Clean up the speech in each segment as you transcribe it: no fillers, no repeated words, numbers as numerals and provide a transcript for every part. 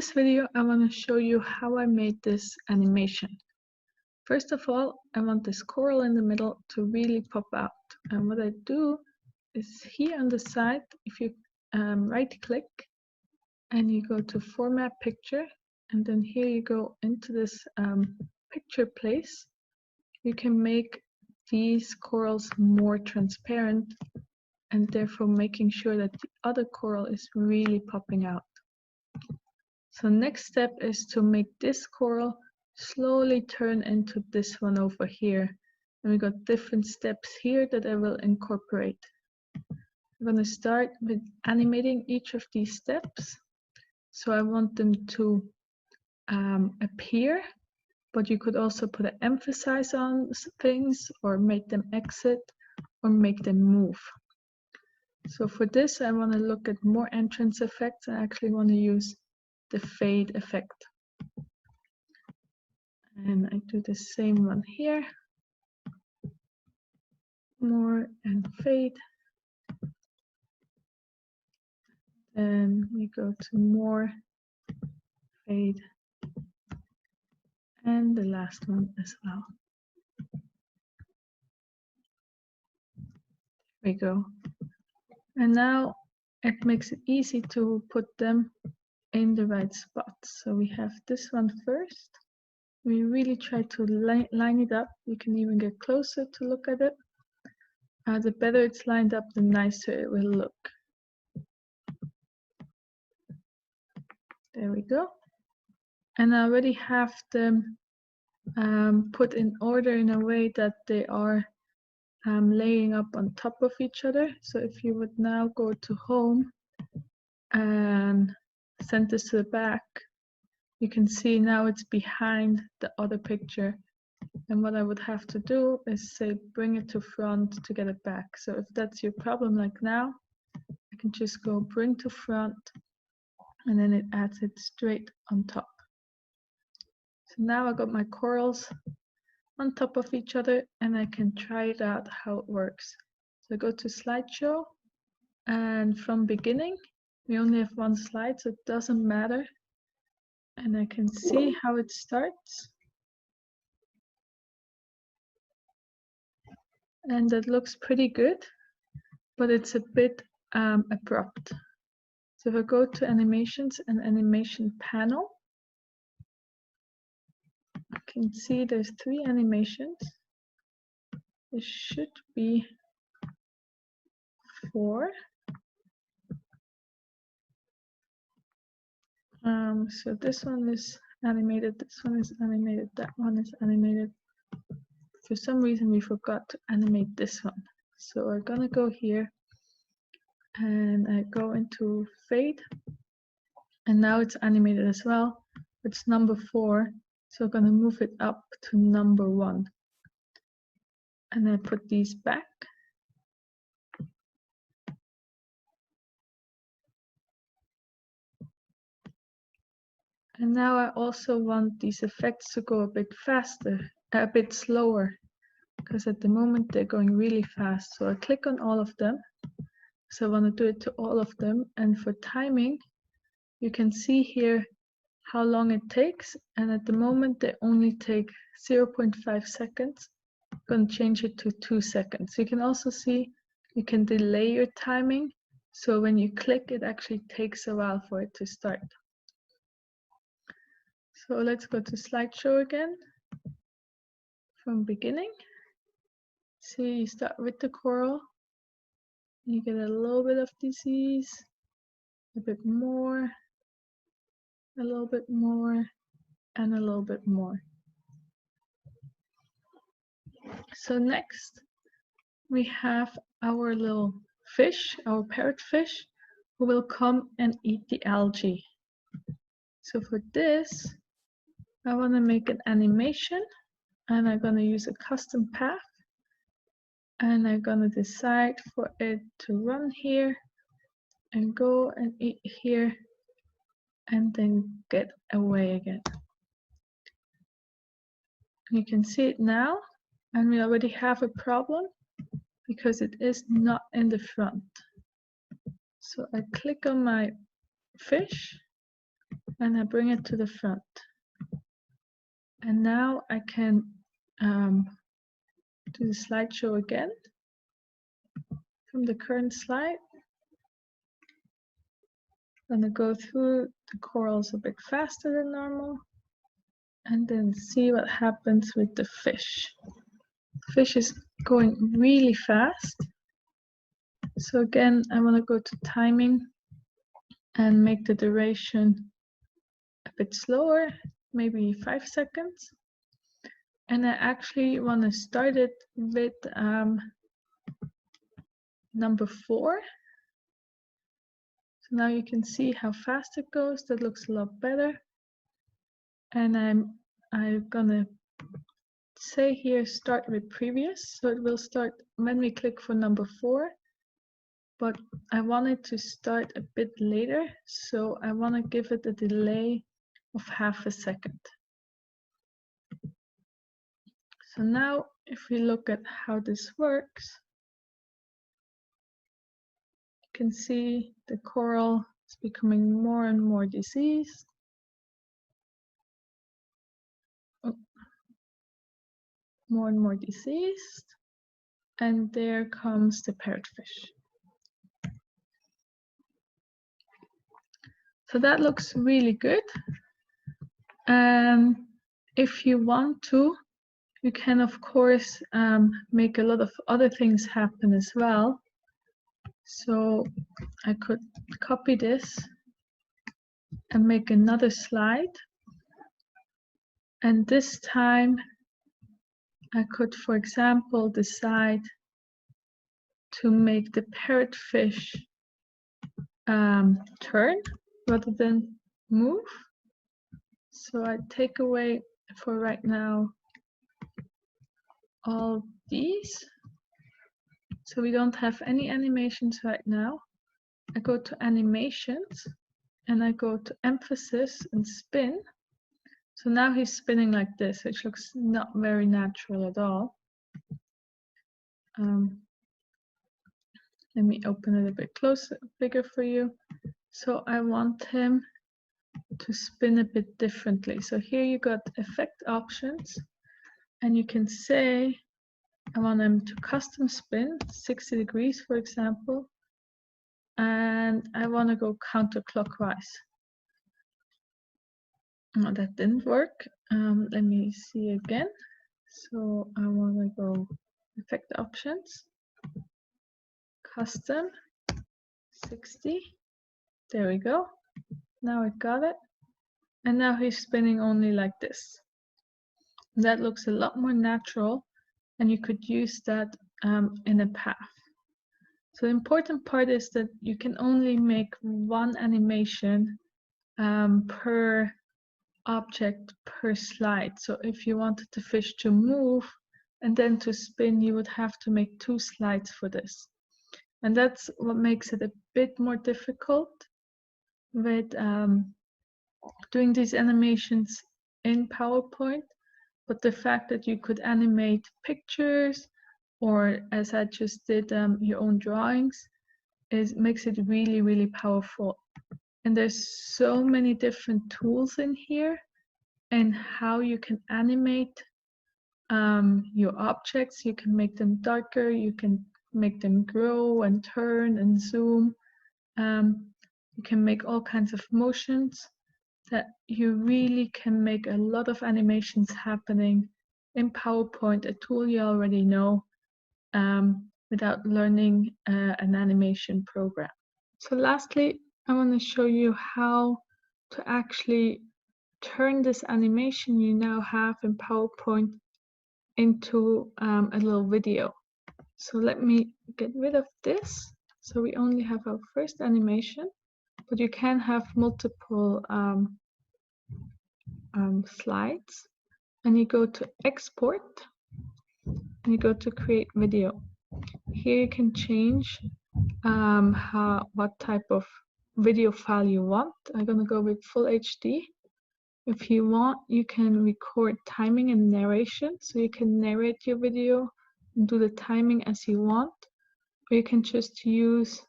this video, I want to show you how I made this animation. First of all, I want this coral in the middle to really pop out. And what I do is here on the side, if you right click and you go to Format Picture, and then here you go into this picture place, you can make these corals more transparent and therefore making sure that the other coral is really popping out. So next step is to make this coral slowly turn into this one over here. And we got different steps here that I will incorporate. I'm going to start with animating each of these steps. So I want them to appear, but you could also put an emphasis on things or make them exit or make them move. So for this, I want to look at more entrance effects. I actually want to use the fade effect. And I do the same one here. More and fade. Then we go to more, fade, and the last one as well. There we go. And now it makes it easy to put them in the right spot. So we have this one first. We really try to line it up. You can even get closer to look at it. The better it's lined up, the nicer it will look. There we go. And I already have them put in order in a way that they are laying up on top of each other. So if you would now go to home and send this to the back, you can see now it's behind the other picture. And what I would have to do is say bring it to front to get it back. So if that's your problem like now, I can just go bring to front and then it adds it straight on top. So now I got my corals on top of each other and I can try it out how it works. So I go to slideshow, and from beginning we only have one slide, so it doesn't matter, and I can see how it starts, and that looks pretty good, but it's a bit abrupt. So if I go to animations and animation panel, I can see there's 3 animations. There should be 4. So this one is animated, this one is animated, that one is animated. For some reason we forgot to animate this one. So we're gonna go here and I go into fade, and now it's animated as well. It's number 4, so I'm gonna move it up to number 1. And I put these back. And now I also want these effects to go a bit faster, a bit slower, because at the moment they're going really fast. So I click on all of them. So I want to do it to all of them. And for timing, you can see here how long it takes. And at the moment they only take 0.5 seconds. I'm going to change it to 2 seconds. You can also see you can delay your timing. So when you click, it actually takes a while for it to start. So let's go to slideshow again from beginning. See, you start with the coral, you get a little bit of disease, a bit more, a little bit more, and a little bit more. So next we have our little fish, our parrotfish, who will come and eat the algae. So for this, I want to make an animation, and I'm going to use a custom path, and I'm going to decide for it to run here and go and eat here and then get away again. You can see it now, and we already have a problem because it is not in the front. So I click on my fish and I bring it to the front. And now I can do the slideshow again from the current slide. I'm going to go through the corals a bit faster than normal and then see what happens with the fish. The fish is going really fast. So again, I want to go to timing and make the duration a bit slower, maybe 5 seconds. And I actually want to start it with number 4. So now you can see how fast it goes. That looks a lot better. And I'm gonna say here start with previous. So it will start when we click for number 4. But I want it to start a bit later. So I want to give it a delay of half a second. So now if we look at how this works, you can see the coral is becoming more and more diseased. More and more diseased. And there comes the parrotfish. So that looks really good. If you want to, you can of course make a lot of other things happen as well. So I could copy this and make another slide. And this time I could, for example, decide to make the parrotfish turn rather than move. So I take away for right now all these. So we don't have any animations right now. I go to animations and I go to emphasis and spin. So now he's spinning like this, which looks not very natural at all. Let me open it a bit closer, bigger for you. So I want him to spin a bit differently. So here you got effect options and you can say I want him to custom spin 60 degrees, for example, and I want to go counterclockwise. Oh, that didn't work. Let me see again. So I want to go effect options, custom 60. There we go. Now I got it. And now he's spinning only like this. That looks a lot more natural, and you could use that in a path. So the important part is that you can only make one animation per object per slide. So if you wanted the fish to move and then to spin, you would have to make 2 slides for this. And that's what makes it a bit more difficult with doing these animations in PowerPoint. But the fact that you could animate pictures, or as I just did, your own drawings, makes it really, really powerful. And there's so many different tools in here and how you can animate your objects. You can make them darker, you can make them grow and turn and zoom. You can make all kinds of motions that you really can make a lot of animations happening in PowerPoint, a tool you already know, without learning an animation program. So lastly, I want to show you how to actually turn this animation you now have in PowerPoint into a little video. So let me get rid of this. So we only have our first animation, but you can have multiple slides. And you go to export and you go to create video. Here you can change what type of video file you want. I'm gonna go with full HD. If you want, you can record timing and narration, so you can narrate your video and do the timing as you want, or you can just use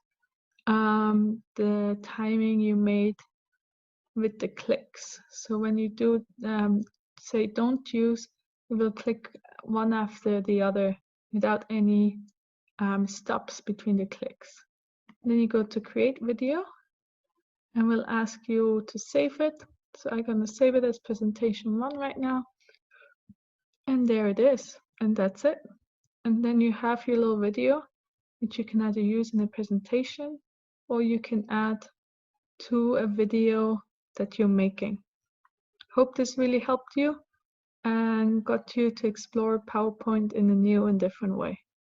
the timing you made with the clicks. So when you do say don't use, you will click one after the other without any stops between the clicks. Then you go to create video and we'll ask you to save it. So I'm gonna save it as presentation 1 right now. And there it is, and that's it. And then you have your little video, which you can either use in a presentation or you can add to a video that you're making. Hope this really helped you and got you to explore PowerPoint in a new and different way.